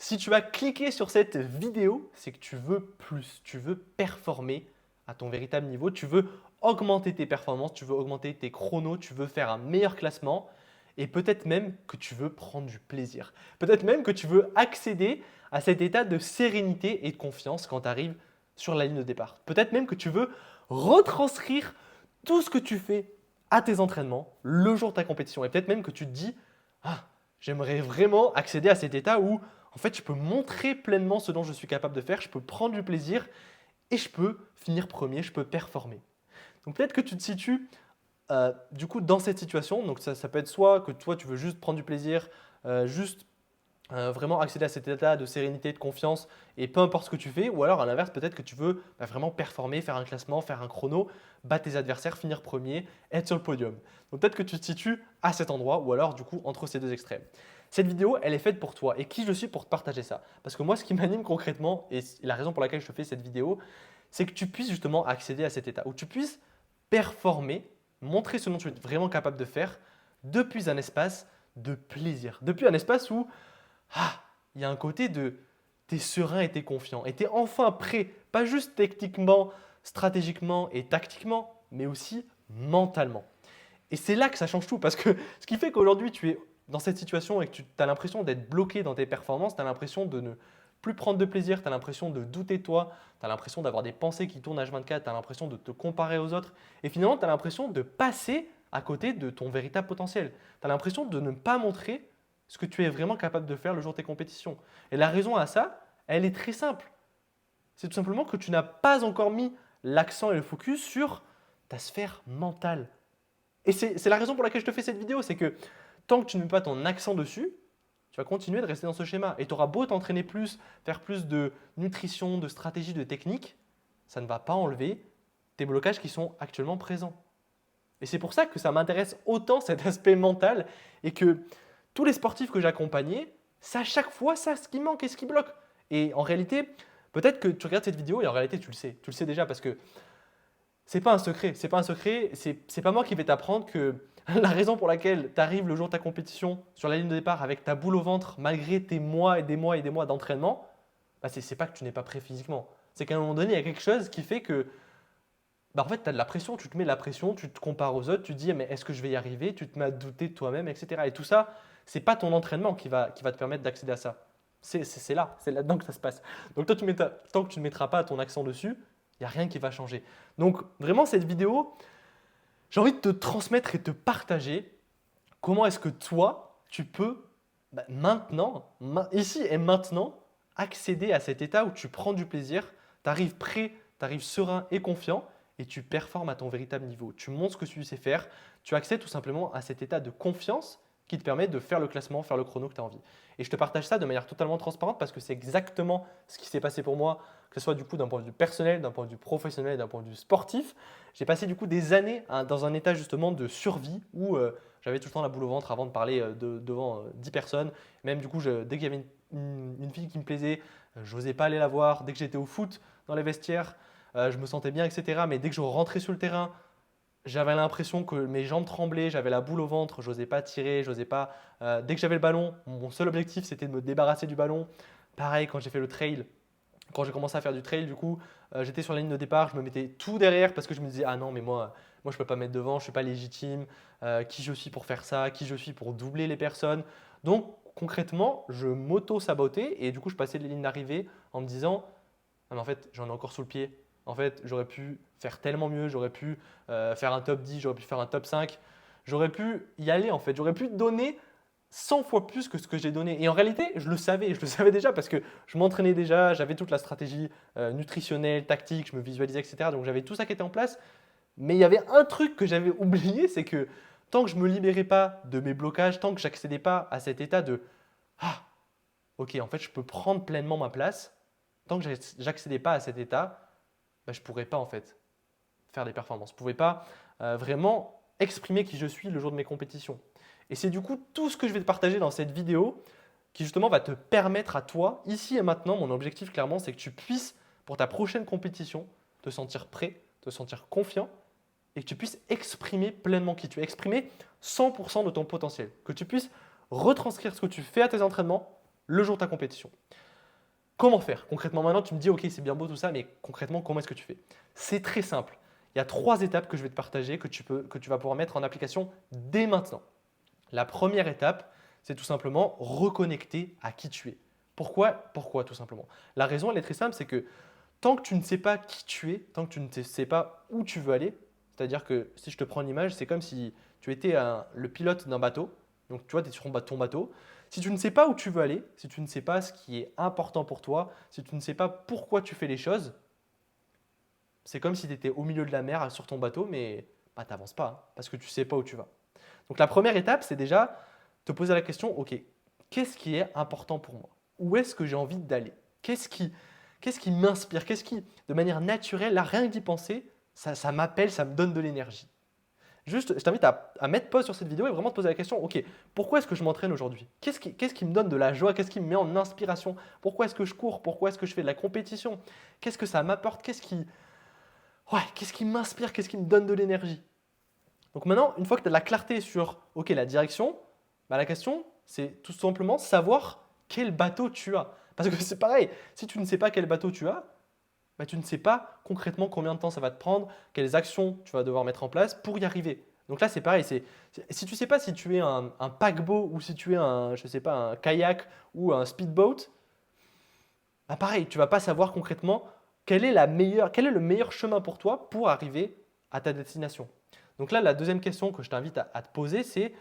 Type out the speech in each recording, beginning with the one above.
Si tu as cliqué sur cette vidéo, c'est que tu veux plus, tu veux performer à ton véritable niveau, tu veux augmenter tes performances, tu veux augmenter tes chronos, tu veux faire un meilleur classement et peut-être même que tu veux prendre du plaisir. Peut-être même que tu veux accéder à cet état de sérénité et de confiance quand tu arrives sur la ligne de départ. Peut-être même que tu veux retranscrire tout ce que tu fais à tes entraînements le jour de ta compétition. Et peut-être même que tu te dis, ah, j'aimerais vraiment accéder à cet état où en fait je peux montrer pleinement ce dont je suis capable de faire, je peux prendre du plaisir et je peux finir premier, je peux performer. Donc peut-être que tu te situes du coup dans cette situation. Donc ça peut être soit que toi tu veux juste prendre du plaisir, juste vraiment accéder à cet état de sérénité, de confiance et peu importe ce que tu fais, ou alors à l'inverse, peut-être que tu veux vraiment performer, faire un classement, faire un chrono, battre tes adversaires, finir premier, être sur le podium. Donc peut-être que tu te situes à cet endroit ou alors du coup entre ces deux extrêmes. Cette vidéo, elle est faite pour toi et qui je suis pour te partager ça. Parce que moi, ce qui m'anime concrètement et la raison pour laquelle je te fais cette vidéo, c'est que tu puisses justement accéder à cet état, où tu puisses performer, montrer ce dont tu es vraiment capable de faire depuis un espace de plaisir, depuis un espace où il y a un côté de tu es serein et tu es confiant. Et tu es enfin prêt, pas juste techniquement, stratégiquement et tactiquement, mais aussi mentalement. Et c'est là que ça change tout. Parce que ce qui fait qu'aujourd'hui, tu es dans cette situation et que tu as l'impression d'être bloqué dans tes performances, tu as l'impression de ne plus prendre de plaisir, tu as l'impression de douter de toi, tu as l'impression d'avoir des pensées qui tournent H24, tu as l'impression de te comparer aux autres. Et finalement, tu as l'impression de passer à côté de ton véritable potentiel. Tu as l'impression de ne pas montrer ce que tu es vraiment capable de faire le jour de tes compétitions. Et la raison à ça, elle est très simple. C'est tout simplement que tu n'as pas encore mis l'accent et le focus sur ta sphère mentale. Et c'est la raison pour laquelle je te fais cette vidéo, c'est que tant que tu ne mets pas ton accent dessus, tu vas continuer de rester dans ce schéma. Et tu auras beau t'entraîner plus, faire plus de nutrition, de stratégie, de technique, ça ne va pas enlever tes blocages qui sont actuellement présents. Et c'est pour ça que ça m'intéresse autant cet aspect mental et que tous les sportifs que j'accompagnais, c'est à chaque fois ça ce qui manque et ce qui bloque. Et en réalité, peut-être que tu regardes cette vidéo et en réalité tu le sais déjà parce que c'est pas un secret, c'est pas un secret, c'est pas moi qui vais t'apprendre que la raison pour laquelle tu arrives le jour de ta compétition sur la ligne de départ avec ta boule au ventre malgré tes mois et des mois et des mois d'entraînement, bah c'est pas que tu n'es pas prêt physiquement. C'est qu'à un moment donné, il y a quelque chose qui fait que en fait, tu as de la pression, tu te mets de la pression, tu te compares aux autres, tu te dis mais est-ce que je vais y arriver, tu te mets à douter de toi-même, etc. Et tout ça, c'est pas ton entraînement qui va te permettre d'accéder à ça. C'est là, c'est là-dedans que ça se passe. Donc toi, tant que tu ne mettras pas ton accent dessus, il n'y a rien qui va changer. Donc vraiment, cette vidéo, j'ai envie de te transmettre et te partager comment est-ce que toi, tu peux maintenant, ici et maintenant, accéder à cet état où tu prends du plaisir, tu arrives prêt, tu arrives serein et confiant et tu performes à ton véritable niveau. Tu montres ce que tu sais faire, tu accèdes tout simplement à cet état de confiance qui te permet de faire le classement, faire le chrono que tu as envie. Et je te partage ça de manière totalement transparente parce que c'est exactement ce qui s'est passé pour moi, que ce soit du coup d'un point de vue personnel, d'un point de vue professionnel, d'un point de vue sportif. J'ai passé du coup des années dans un état justement de survie où j'avais tout le temps la boule au ventre avant de parler devant 10 personnes. Même du coup, dès qu'il y avait une fille qui me plaisait, j'osais pas aller la voir. Dès que j'étais au foot dans les vestiaires, je me sentais bien, etc. Mais dès que je rentrais sur le terrain, j'avais l'impression que mes jambes tremblaient, j'avais la boule au ventre, j'osais pas tirer, j'osais pas. Dès que j'avais le ballon, mon seul objectif c'était de me débarrasser du ballon. Pareil quand j'ai fait le trail, quand j'ai commencé à faire du trail, du coup, j'étais sur la ligne de départ, je me mettais tout derrière parce que je me disais ah non mais moi je peux pas mettre devant, je suis pas légitime. Qui je suis pour faire ça, qui je suis pour doubler les personnes. Donc concrètement, je m'auto-sabotais et du coup je passais les lignes d'arrivée en me disant ah, mais en fait j'en ai encore sous le pied. En fait, j'aurais pu faire tellement mieux, j'aurais pu faire un top 10, j'aurais pu faire un top 5, j'aurais pu y aller en fait, j'aurais pu donner 100 fois plus que ce que j'ai donné. Et en réalité, je le savais déjà parce que je m'entraînais déjà, j'avais toute la stratégie nutritionnelle, tactique, je me visualisais, etc. Donc j'avais tout ça qui était en place. Mais il y avait un truc que j'avais oublié, c'est que tant que je ne me libérais pas de mes blocages, tant que j'accédais pas à cet état de ah, ok, en fait, je peux prendre pleinement ma place, tant que j'accédais pas à cet état, je ne pourrais pas en fait faire des performances. Je ne pouvais pas vraiment exprimer qui je suis le jour de mes compétitions. Et c'est du coup tout ce que je vais te partager dans cette vidéo qui justement va te permettre à toi, ici et maintenant, mon objectif clairement, c'est que tu puisses, pour ta prochaine compétition, te sentir prêt, te sentir confiant et que tu puisses exprimer pleinement qui tu es, exprimer 100% de ton potentiel, que tu puisses retranscrire ce que tu fais à tes entraînements le jour de ta compétition. Comment faire? Concrètement, maintenant, tu me dis, ok, c'est bien beau tout ça, mais concrètement, comment est-ce que tu fais? C'est très simple. Il y a 3 étapes que je vais te partager que tu vas pouvoir mettre en application dès maintenant. La première étape, c'est tout simplement reconnecter à qui tu es. Pourquoi tout simplement? La raison, elle est très simple, c'est que tant que tu ne sais pas qui tu es, tant que tu ne sais pas où tu veux aller, c'est-à-dire que si je te prends l'image, c'est comme si tu étais le pilote d'un bateau. Donc tu vois, tu es sur ton bateau. Si tu ne sais pas où tu veux aller, si tu ne sais pas ce qui est important pour toi, si tu ne sais pas pourquoi tu fais les choses, c'est comme si tu étais au milieu de la mer sur ton bateau, mais bah, tu n'avances pas parce que tu ne sais pas où tu vas. Donc la première étape, c'est déjà te poser la question, ok, qu'est-ce qui est important pour moi? Où est-ce que j'ai envie d'aller? Qu'est-ce qui m'inspire? Qu'est-ce qui, de manière naturelle, là, rien que d'y penser, ça m'appelle, ça me donne de l'énergie. Juste, je t'invite à mettre pause sur cette vidéo et vraiment te poser la question, ok, pourquoi est-ce que je m'entraîne aujourd'hui? Qu'est-ce qui me donne de la joie? Qu'est-ce qui me met en inspiration? Pourquoi est-ce que je cours? Pourquoi est-ce que je fais de la compétition? Qu'est-ce que ça m'apporte? Qu'est-ce qui m'inspire? Qu'est-ce qui me donne de l'énergie? Donc maintenant, une fois que tu as de la clarté sur ok, la direction, bah, la question, c'est tout simplement savoir quel bateau tu as. Parce que c'est pareil, si tu ne sais pas quel bateau tu as, bah, tu ne sais pas concrètement combien de temps ça va te prendre, quelles actions tu vas devoir mettre en place pour y arriver. Donc là, c'est pareil. Si tu ne sais pas si tu es un paquebot ou si tu es je sais pas, un kayak ou un speedboat, bah pareil, tu ne vas pas savoir concrètement quel est le meilleur chemin pour toi pour arriver à ta destination. Donc là, la deuxième question que je t'invite à te poser, c'est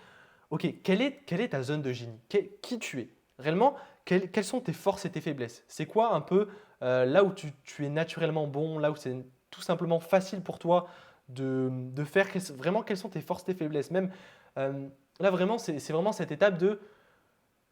ok, quelle est ta zone de génie? Qui tu es? Réellement, quelles sont tes forces et tes faiblesses? C'est quoi un peu là où tu es naturellement bon, là où c'est tout simplement facile pour toi de faire? Vraiment, quelles sont tes forces, tes faiblesses? Même là, vraiment, c'est vraiment cette étape de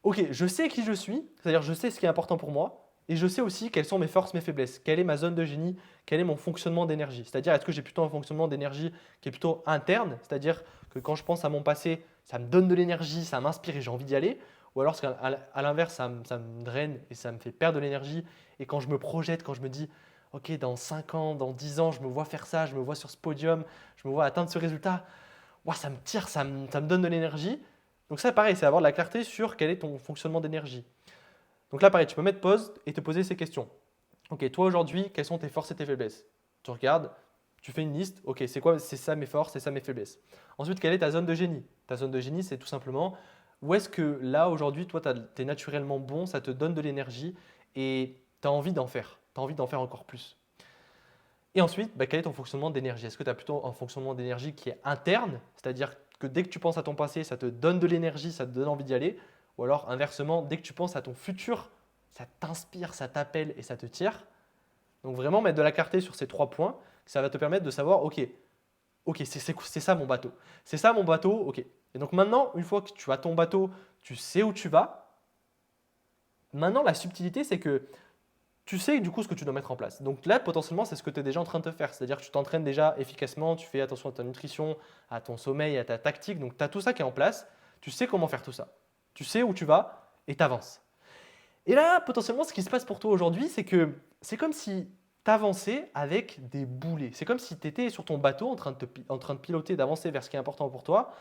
ok, je sais qui je suis, c'est-à-dire je sais ce qui est important pour moi, et je sais aussi quelles sont mes forces, mes faiblesses, quelle est ma zone de génie, quel est mon fonctionnement d'énergie. C'est-à-dire, est-ce que j'ai plutôt un fonctionnement d'énergie qui est plutôt interne, c'est-à-dire que quand je pense à mon passé, ça me donne de l'énergie, ça m'inspire et j'ai envie d'y aller, ou alors à l'inverse, ça me draine et ça me fait perdre de l'énergie, et quand je me projette, quand je me dis, ok, dans 5 ans, dans 10 ans, je me vois faire ça, je me vois sur ce podium, je me vois atteindre ce résultat, ouah, ça me tire, ça me donne de l'énergie. Donc ça, pareil, c'est avoir de la clarté sur quel est ton fonctionnement d'énergie. Donc là, pareil, tu peux mettre pause et te poser ces questions. Ok, toi aujourd'hui, quelles sont tes forces et tes faiblesses? Tu regardes, tu fais une liste. Ok, c'est quoi? C'est ça mes forces, c'est ça mes faiblesses. Ensuite, quelle est ta zone de génie? Ta zone de génie, c'est tout simplement où est-ce que là, aujourd'hui, toi, tu es naturellement bon, ça te donne de l'énergie et tu as envie d'en faire. Tu as envie d'en faire encore plus. Et ensuite, bah, quel est ton fonctionnement d'énergie? Est-ce que tu as plutôt un fonctionnement d'énergie qui est interne, c'est-à-dire que dès que tu penses à ton passé, ça te donne de l'énergie, ça te donne envie d'y aller? Ou alors inversement, dès que tu penses à ton futur, ça t'inspire, ça t'appelle et ça te tire? Donc vraiment mettre de la clarté sur ces 3 points, ça va te permettre de savoir, ok, c'est ça mon bateau. C'est ça mon bateau, ok. Et donc maintenant, une fois que tu as ton bateau, tu sais où tu vas. Maintenant, la subtilité, c'est que tu sais du coup ce que tu dois mettre en place. Donc là, potentiellement, c'est ce que tu es déjà en train de te faire. C'est-à-dire que tu t'entraînes déjà efficacement, tu fais attention à ta nutrition, à ton sommeil, à ta tactique. Donc tu as tout ça qui est en place. Tu sais comment faire tout ça. Tu sais où tu vas et tu avances. Et là, potentiellement, ce qui se passe pour toi aujourd'hui, c'est que c'est comme si tu avançais avec des boulets. C'est comme si tu étais sur ton bateau en train de piloter, d'avancer vers ce qui est important pour toi,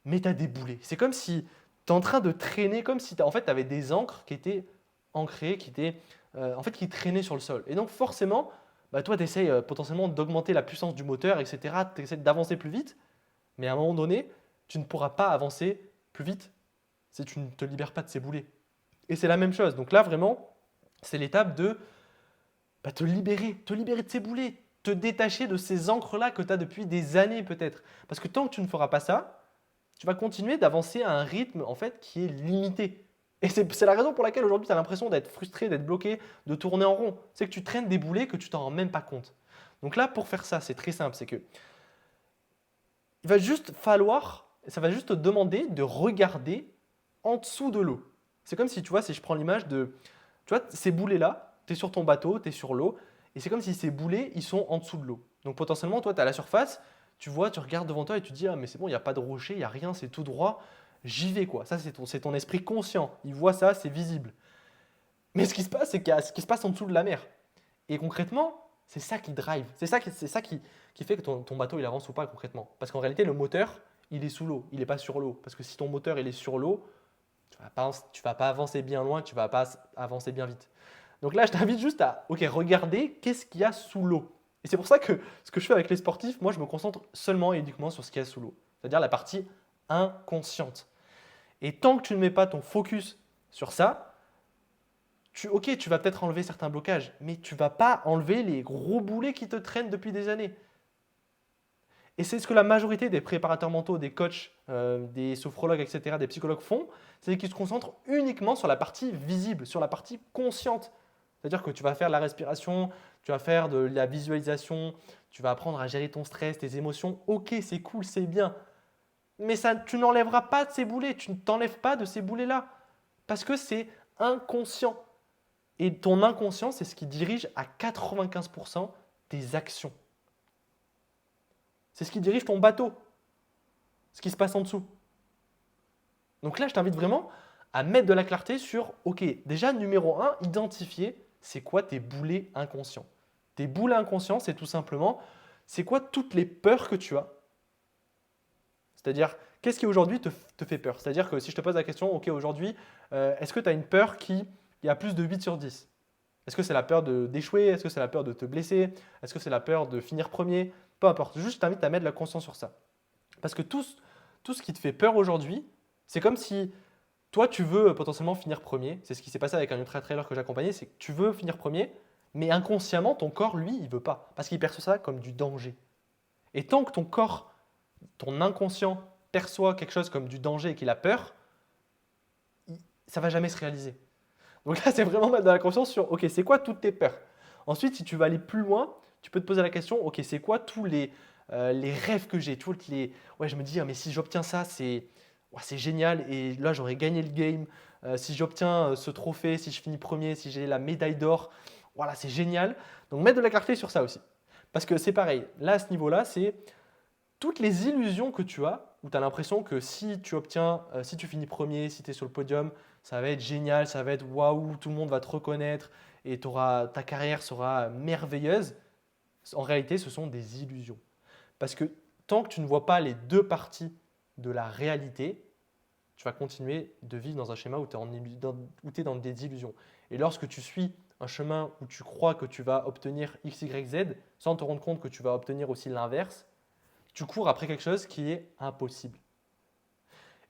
mais tu as des boulets. C'est comme si tu es en train de traîner, comme si en fait, tu avais des ancres qui étaient ancrées, qui traînaient sur le sol. Et donc forcément, bah, toi, tu essaies potentiellement d'augmenter la puissance du moteur, etc. Tu essaies d'avancer plus vite, mais à un moment donné, tu ne pourras pas avancer plus vite si tu ne te libères pas de ces boulets. Et c'est la même chose. Donc là, vraiment, c'est l'étape de te libérer de ces boulets, te détacher de ces encres-là que tu as depuis des années peut-être. Parce que tant que tu ne feras pas ça, tu vas continuer d'avancer à un rythme en fait qui est limité. Et c'est la raison pour laquelle aujourd'hui tu as l'impression d'être frustré, d'être bloqué, de tourner en rond. C'est que tu traînes des boulets que tu t'en rends même pas compte. Donc là, pour faire ça, c'est très simple, c'est que ça va juste te demander de regarder en dessous de l'eau. C'est comme si, tu vois, si je prends l'image tu vois, ces boulets-là, tu es sur ton bateau, tu es sur l'eau, et c'est comme si ces boulets, ils sont en dessous de l'eau. Donc potentiellement, toi, tu es à la surface, tu vois, tu regardes devant toi et tu te dis, ah mais c'est bon, il n'y a pas de rocher, il n'y a rien, c'est tout droit, j'y vais quoi. Ça, c'est ton esprit conscient, il voit ça, c'est visible. Mais ce qui se passe, c'est qu'il y a ce qui se passe en dessous de la mer. Et concrètement, c'est ça qui drive, c'est ça qui fait que ton bateau, il avance ou pas concrètement. Parce qu'en réalité, le moteur, il est sous l'eau, il n'est pas sur l'eau. Parce que si ton moteur, il est sur l'eau, tu vas pas avancer bien loin, tu vas pas avancer bien vite. Donc là, je t'invite juste à regarder qu'est-ce qu'il y a sous l'eau. Et c'est pour ça que ce que je fais avec les sportifs, moi, je me concentre seulement et uniquement sur ce qu'il y a sous l'eau, c'est-à-dire la partie inconsciente. Et tant que tu ne mets pas ton focus sur ça, tu vas peut-être enlever certains blocages, mais tu ne vas pas enlever les gros boulets qui te traînent depuis des années. Et c'est ce que la majorité des préparateurs mentaux, des coachs, des sophrologues, etc., des psychologues font, c'est qu'ils se concentrent uniquement sur la partie visible, sur la partie consciente. C'est-à-dire que tu vas faire de la respiration, tu vas faire de la visualisation, tu vas apprendre à gérer ton stress, tes émotions. Ok, c'est cool, c'est bien. Mais ça, tu n'enlèveras pas de ces boulets, tu ne t'enlèves pas de ces boulets-là. Parce que c'est inconscient. Et ton inconscient, c'est ce qui dirige à 95% tes actions. C'est ce qui dirige ton bateau, ce qui se passe en dessous. Donc là, je t'invite vraiment à mettre de la clarté sur, ok, déjà numéro 1, identifier c'est quoi tes boulets inconscients. Tes boulets inconscients, c'est tout simplement, c'est quoi toutes les peurs que tu as. C'est-à-dire, qu'est-ce qui aujourd'hui te fait peur? C'est-à-dire que si je te pose la question, ok, aujourd'hui, est-ce que tu as une peur qui a plus de 8 sur 10? Est-ce que c'est la peur d'échouer? Est-ce que c'est la peur de te blesser? Est-ce que c'est la peur de finir premier? Peu importe, juste je t'invite à mettre de la conscience sur ça. Parce que tout ce qui te fait peur aujourd'hui, c'est comme si toi, tu veux potentiellement finir premier. C'est ce qui s'est passé avec un ultra-trailer que j'accompagnais, c'est que tu veux finir premier, mais inconsciemment, ton corps, lui, il ne veut pas. Parce qu'il perçoit ça comme du danger. Et tant que ton corps, ton inconscient perçoit quelque chose comme du danger et qu'il a peur, ça ne va jamais se réaliser. Donc là, c'est vraiment mettre de la conscience sur, ok, c'est quoi toutes tes peurs? Ensuite, si tu vas aller plus loin, tu peux te poser la question, ok, c'est quoi tous les rêves que j'ai, ouais, je me dis, ah, mais si j'obtiens ça, c'est génial et là, j'aurais gagné le game. Si j'obtiens ce trophée, si je finis premier, si j'ai la médaille d'or, voilà, c'est génial. Donc, mettre de la clarté sur ça aussi. Parce que c'est pareil, là, à ce niveau-là, c'est toutes les illusions que tu as, où tu as l'impression que si tu finis premier, si tu es sur le podium, ça va être génial, ça va être waouh, tout le monde va te reconnaître et ta carrière sera merveilleuse. En réalité, ce sont des illusions. Parce que tant que tu ne vois pas les deux parties de la réalité, tu vas continuer de vivre dans un schéma où tu es dans des illusions. Et lorsque tu suis un chemin où tu crois que tu vas obtenir X, Y, Z, sans te rendre compte que tu vas obtenir aussi l'inverse, tu cours après quelque chose qui est impossible.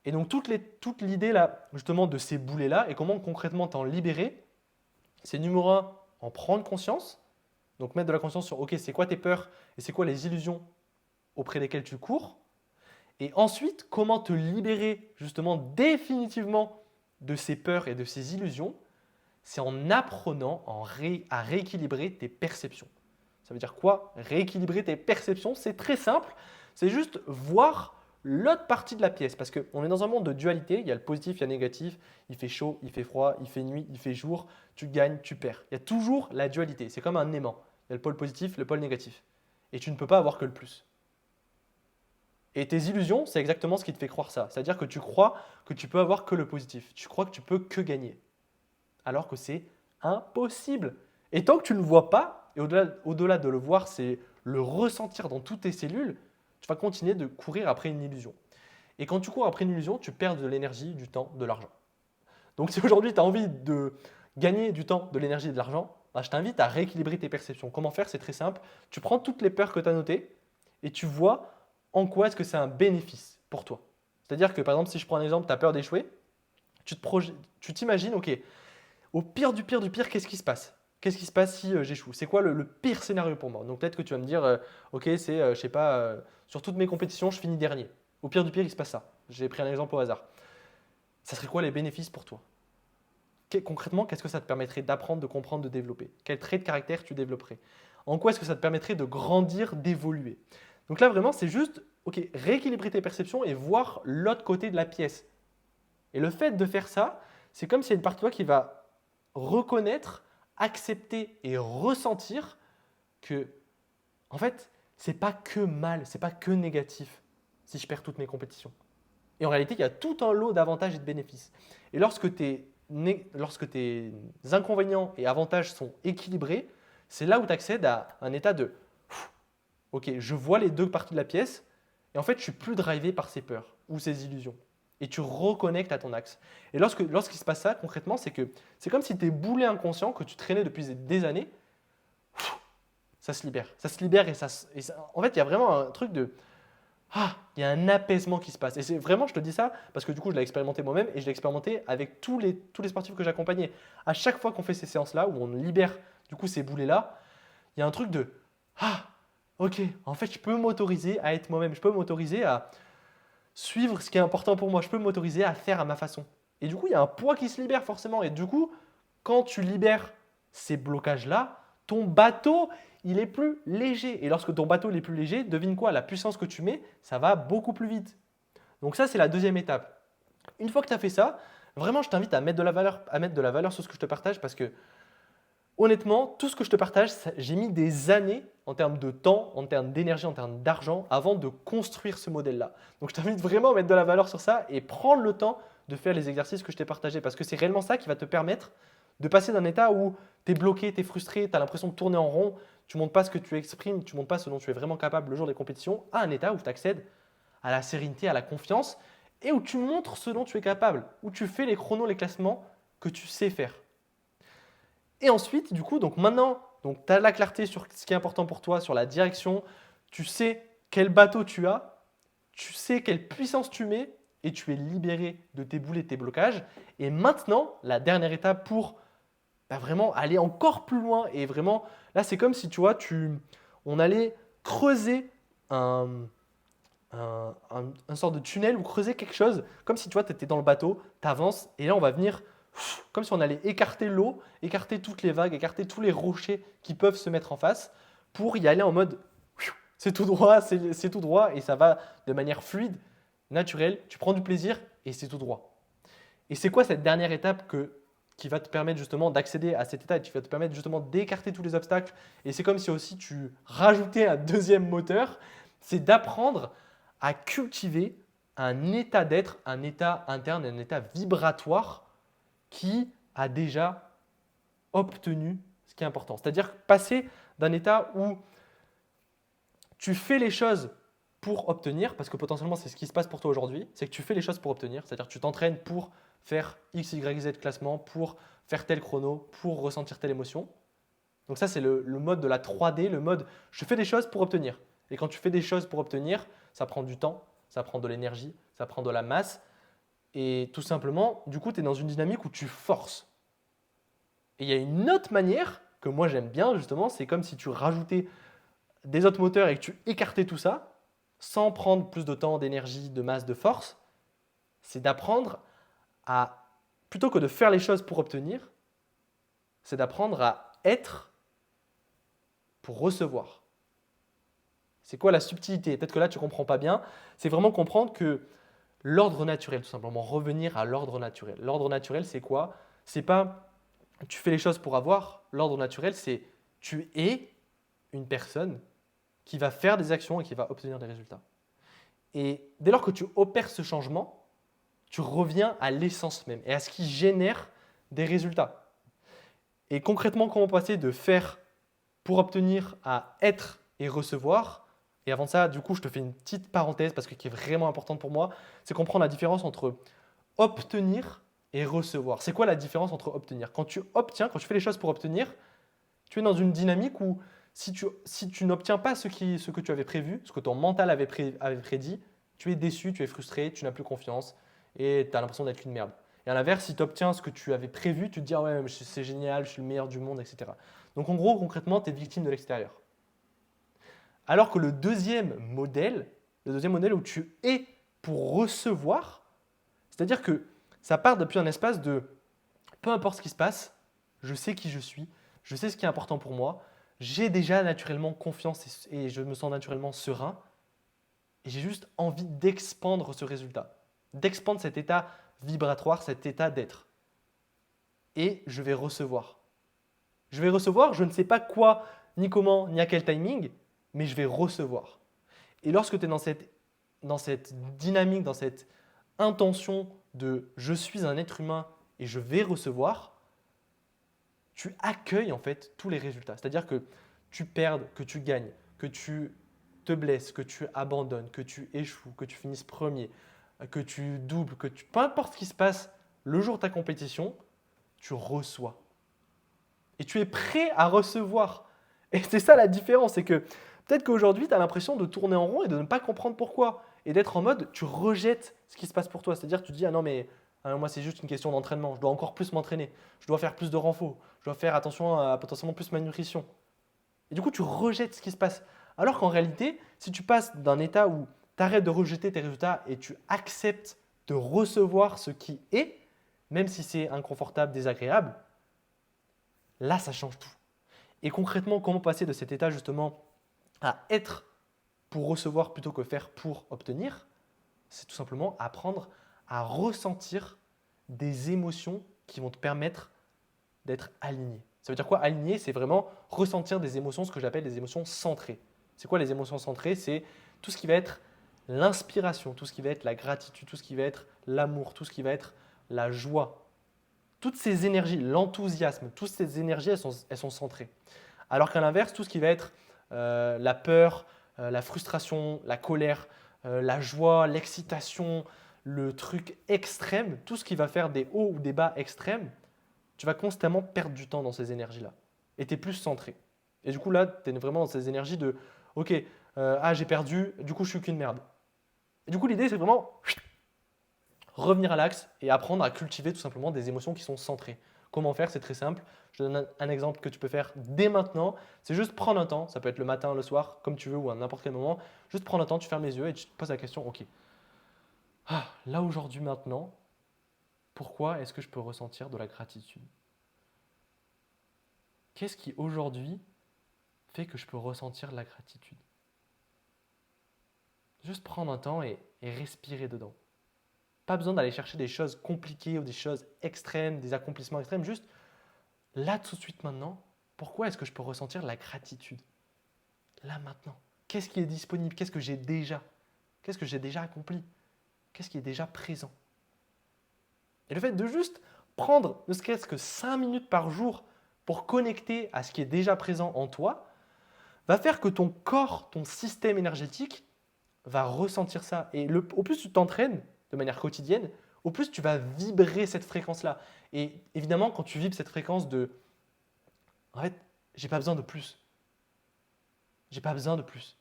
Et donc toute l'idée là, justement, de ces boulets-là et comment concrètement t'en libérer, c'est numéro 1, en prendre conscience. Donc mettre de la conscience sur, ok, c'est quoi tes peurs et c'est quoi les illusions auprès desquelles tu cours. Et ensuite, comment te libérer justement définitivement de ces peurs et de ces illusions, c'est en apprenant à rééquilibrer tes perceptions. Ça veut dire quoi? Rééquilibrer tes perceptions, c'est très simple. C'est juste voir l'autre partie de la pièce. Parce qu'on est dans un monde de dualité. Il y a le positif, il y a le négatif. Il fait chaud, il fait froid, il fait nuit, il fait jour. Tu gagnes, tu perds. Il y a toujours la dualité. C'est comme un aimant. Il y a le pôle positif, le pôle négatif. Et tu ne peux pas avoir que le plus. Et tes illusions, c'est exactement ce qui te fait croire ça. C'est-à-dire que tu crois que tu peux avoir que le positif. Tu crois que tu peux que gagner. Alors que c'est impossible. Et tant que tu ne le vois pas, et au-delà de le voir, c'est le ressentir dans toutes tes cellules, tu vas continuer de courir après une illusion. Et quand tu cours après une illusion, tu perds de l'énergie, du temps, de l'argent. Donc si aujourd'hui tu as envie de gagner du temps, de l'énergie et de l'argent, bah, je t'invite à rééquilibrer tes perceptions. Comment faire? C'est très simple. Tu prends toutes les peurs que tu as notées et tu vois en quoi est-ce que c'est un bénéfice pour toi. C'est-à-dire que par exemple, si je prends un exemple, tu as peur d'échouer, tu t'imagines, ok, au pire du pire du pire, qu'est-ce qui se passe? Qu'est-ce qui se passe si j'échoue? C'est quoi le pire scénario pour moi? Donc peut-être que tu vas me dire, ok, c'est, je sais pas, sur toutes mes compétitions, je finis dernier. Au pire du pire, il se passe ça. J'ai pris un exemple au hasard. Ça serait quoi les bénéfices pour toi? Concrètement, qu'est-ce que ça te permettrait d'apprendre, de comprendre, de développer? Quels traits de caractère tu développerais? En quoi est-ce que ça te permettrait de grandir, d'évoluer? Donc là, vraiment, c'est juste, ok, rééquilibrer tes perceptions et voir l'autre côté de la pièce. Et le fait de faire ça, c'est comme s'il y a une partie de toi qui va reconnaître, accepter et ressentir que, en fait, c'est pas que mal, c'est pas que négatif si je perds toutes mes compétitions. Et en réalité, il y a tout un lot d'avantages et de bénéfices. Et lorsque tes inconvénients et avantages sont équilibrés, c'est là où tu accèdes à un état de ok, je vois les deux parties de la pièce et en fait, je suis plus drivé par ces peurs ou ces illusions. et tu reconnectes à ton axe. Et lorsqu'il se passe ça, concrètement, c'est que c'est comme si tes boulets inconscients que tu traînais depuis des années, ça se libère. Ça se libère en fait, il y a vraiment un truc de il y a un apaisement qui se passe. Et c'est vraiment, je te dis ça parce que du coup, je l'ai expérimenté moi-même et je l'ai expérimenté avec tous les sportifs que j'accompagnais. À chaque fois qu'on fait ces séances-là, où on libère du coup ces boulets-là, il y a un truc de ok, en fait, je peux m'autoriser à être moi-même. Je peux m'autoriser à suivre ce qui est important pour moi. Je peux m'autoriser à faire à ma façon. Et du coup, il y a un poids qui se libère forcément. Et du coup, quand tu libères ces blocages-là, ton bateau, il est plus léger. Et lorsque ton bateau il est plus léger, devine quoi? La puissance que tu mets, ça va beaucoup plus vite. Donc ça, c'est la deuxième étape. Une fois que tu as fait ça, vraiment, je t'invite à mettre de la valeur sur ce que je te partage parce que honnêtement, tout ce que je te partage, j'ai mis des années en termes de temps, en termes d'énergie, en termes d'argent avant de construire ce modèle-là. Donc, je t'invite vraiment à mettre de la valeur sur ça et prendre le temps de faire les exercices que je t'ai partagés parce que c'est réellement ça qui va te permettre de passer d'un état où tu es bloqué, tu es frustré, tu as l'impression de tourner en rond, tu ne montres pas ce que tu exprimes, tu ne montres pas ce dont tu es vraiment capable le jour des compétitions, à un état où tu accèdes à la sérénité, à la confiance et où tu montres ce dont tu es capable, où tu fais les chronos, les classements que tu sais faire. Et ensuite, du coup, donc maintenant, tu as la clarté sur ce qui est important pour toi, sur la direction, tu sais quel bateau tu as, tu sais quelle puissance tu mets et tu es libéré de tes boulets, de tes blocages. Et maintenant, la dernière étape pour vraiment aller encore plus loin et vraiment, là, c'est comme si tu vois, on allait creuser un sorte de tunnel ou creuser quelque chose, comme si tu vois, tu étais dans le bateau, tu avances et là, on va venir comme si on allait écarter l'eau, écarter toutes les vagues, écarter tous les rochers qui peuvent se mettre en face pour y aller en mode c'est tout droit, c'est tout droit et ça va de manière fluide, naturelle, tu prends du plaisir et c'est tout droit. Et c'est quoi cette dernière étape qui va te permettre justement d'accéder à cet état et qui va te permettre justement d'écarter tous les obstacles et c'est comme si aussi tu rajoutais un deuxième moteur, c'est d'apprendre à cultiver un état d'être, un état interne, un état vibratoire qui a déjà obtenu ce qui est important. C'est-à-dire passer d'un état où tu fais les choses pour obtenir, parce que potentiellement c'est ce qui se passe pour toi aujourd'hui, c'est que tu fais les choses pour obtenir, c'est-à-dire que tu t'entraînes pour faire X, Y, Z classement, pour faire tel chrono, pour ressentir telle émotion. Donc ça c'est le mode de la 3D, le mode je fais des choses pour obtenir. Et quand tu fais des choses pour obtenir, ça prend du temps, ça prend de l'énergie, ça prend de la masse, et tout simplement, du coup, tu es dans une dynamique où tu forces. Et il y a une autre manière que moi j'aime bien justement, c'est comme si tu rajoutais des autres moteurs et que tu écartais tout ça sans prendre plus de temps, d'énergie, de masse, de force. C'est d'apprendre à, plutôt que de faire les choses pour obtenir, c'est d'apprendre à être pour recevoir. C'est quoi la subtilité? Peut-être que là tu ne comprends pas bien. C'est vraiment comprendre que l'ordre naturel, tout simplement, revenir à l'ordre naturel. L'ordre naturel, c'est quoi? C'est pas tu fais les choses pour avoir. L'ordre naturel, c'est tu es une personne qui va faire des actions et qui va obtenir des résultats. Et dès lors que tu opères ce changement, tu reviens à l'essence même et à ce qui génère des résultats. Et concrètement, comment passer de faire pour obtenir à être et recevoir? Et avant ça, du coup, je te fais une petite parenthèse parce que qui est vraiment importante pour moi, c'est comprendre la différence entre obtenir et recevoir. C'est quoi la différence entre obtenir? Quand tu obtiens, quand tu fais les choses pour obtenir, tu es dans une dynamique où si tu n'obtiens pas ce que tu avais prévu, ce que ton mental avait prédit, tu es déçu, tu es frustré, tu n'as plus confiance et tu as l'impression d'être une merde. Et à l'inverse, si tu obtiens ce que tu avais prévu, tu te dis ah ouais, c'est génial, je suis le meilleur du monde, etc. Donc en gros, concrètement, tu es victime de l'extérieur. Alors que le deuxième modèle où tu es pour recevoir, c'est-à-dire que ça part depuis un espace de peu importe ce qui se passe, je sais qui je suis, je sais ce qui est important pour moi, j'ai déjà naturellement confiance et je me sens naturellement serein et j'ai juste envie d'expandre ce résultat, d'expandre cet état vibratoire, cet état d'être. Et je vais recevoir. Je vais recevoir, je ne sais pas quoi, ni comment, ni à quel timing, mais je vais recevoir. Et lorsque tu es dans cette dynamique, dans cette intention de je suis un être humain et je vais recevoir, tu accueilles en fait tous les résultats. C'est-à-dire que tu perdes, que tu gagnes, que tu te blesses, que tu abandonnes, que tu échoues, que tu finisses premier, que tu doubles, peu importe ce qui se passe le jour de ta compétition, tu reçois. Et tu es prêt à recevoir. Et c'est ça la différence, c'est que peut-être qu'aujourd'hui, tu as l'impression de tourner en rond et de ne pas comprendre pourquoi. Et d'être en mode, tu rejettes ce qui se passe pour toi. C'est-à-dire que tu dis, ah non, mais moi, c'est juste une question d'entraînement. Je dois encore plus m'entraîner. Je dois faire plus de renfort. Je dois faire attention à potentiellement plus ma nutrition. Et du coup, tu rejettes ce qui se passe. Alors qu'en réalité, si tu passes d'un état où tu arrêtes de rejeter tes résultats et tu acceptes de recevoir ce qui est, même si c'est inconfortable, désagréable, là, ça change tout. Et concrètement, comment passer de cet état justement à être pour recevoir plutôt que faire pour obtenir? C'est tout simplement apprendre à ressentir des émotions qui vont te permettre d'être aligné. Ça veut dire quoi aligné? C'est vraiment ressentir des émotions, ce que j'appelle des émotions centrées. C'est quoi les émotions centrées? C'est tout ce qui va être l'inspiration, tout ce qui va être la gratitude, tout ce qui va être l'amour, tout ce qui va être la joie. Toutes ces énergies, l'enthousiasme, toutes ces énergies, elles sont centrées. Alors qu'à l'inverse, tout ce qui va être la peur, la frustration, la colère, la joie, l'excitation, le truc extrême, tout ce qui va faire des hauts ou des bas extrêmes, tu vas constamment perdre du temps dans ces énergies-là. Et tu es plus centré. Et du coup, là, tu es vraiment dans ces énergies de « Ok, j'ai perdu, du coup, je suis qu'une merde ». Et du coup, l'idée, c'est vraiment revenir à l'axe et apprendre à cultiver tout simplement des émotions qui sont centrées. Comment faire? C'est très simple. Je te donne un exemple que tu peux faire dès maintenant. C'est juste prendre un temps, ça peut être le matin, le soir, comme tu veux ou à n'importe quel moment. Juste prendre un temps, tu fermes les yeux et tu te poses la question, ok, là aujourd'hui maintenant, pourquoi est-ce que je peux ressentir de la gratitude? Qu'est-ce qui aujourd'hui fait que je peux ressentir de la gratitude? Juste prendre un temps et respirer dedans. Pas besoin d'aller chercher des choses compliquées ou des choses extrêmes, des accomplissements extrêmes. Juste là tout de suite maintenant, pourquoi est-ce que je peux ressentir de la gratitude? Là maintenant. Qu'est-ce qui est disponible? Qu'est-ce que j'ai déjà? Qu'est-ce que j'ai déjà accompli? Qu'est-ce qui est déjà présent? Et le fait de juste prendre ne serait-ce que 5 minutes par jour pour connecter à ce qui est déjà présent en toi, va faire que ton corps, ton système énergétique va ressentir ça. Et au plus tu t'entraînes de manière quotidienne, au plus tu vas vibrer cette fréquence-là. Et évidemment, quand tu vibres cette fréquence de « en fait, j'ai pas besoin de plus ». J'ai pas besoin de plus.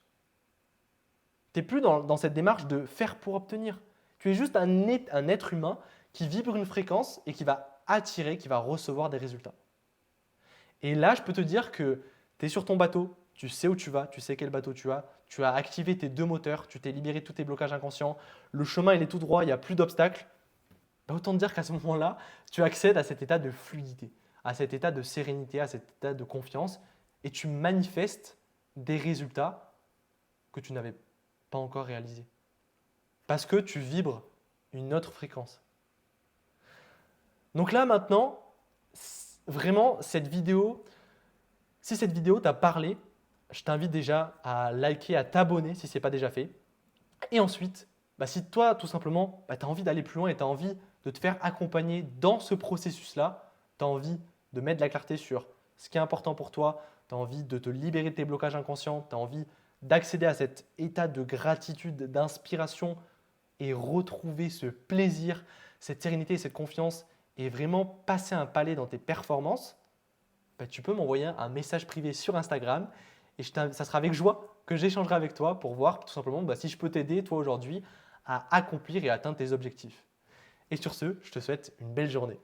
Tu n'es plus dans cette démarche de faire pour obtenir. Tu es juste un être humain qui vibre une fréquence et qui va attirer, qui va recevoir des résultats. Et là, je peux te dire que tu es sur ton bateau, tu sais où tu vas, tu sais quel bateau tu as activé tes 2 moteurs, tu t'es libéré de tous tes blocages inconscients, le chemin il est tout droit, il n'y a plus d'obstacles. Autant te dire qu'à ce moment-là, tu accèdes à cet état de fluidité, à cet état de sérénité, à cet état de confiance et tu manifestes des résultats que tu n'avais pas encore réalisés. Parce que tu vibres une autre fréquence. Donc là maintenant, vraiment cette vidéo, si cette vidéo t'a parlé, je t'invite déjà à liker, à t'abonner si ce n'est pas déjà fait. Et ensuite, si toi tout simplement, tu as envie d'aller plus loin et tu as envie de te faire accompagner dans ce processus-là, tu as envie de mettre de la clarté sur ce qui est important pour toi, tu as envie de te libérer de tes blocages inconscients, tu as envie d'accéder à cet état de gratitude, d'inspiration et retrouver ce plaisir, cette sérénité, cette confiance et vraiment passer un palier dans tes performances, tu peux m'envoyer un message privé sur Instagram et ça sera avec joie que j'échangerai avec toi pour voir tout simplement si je peux t'aider toi aujourd'hui à accomplir et atteindre tes objectifs. Et sur ce, je te souhaite une belle journée.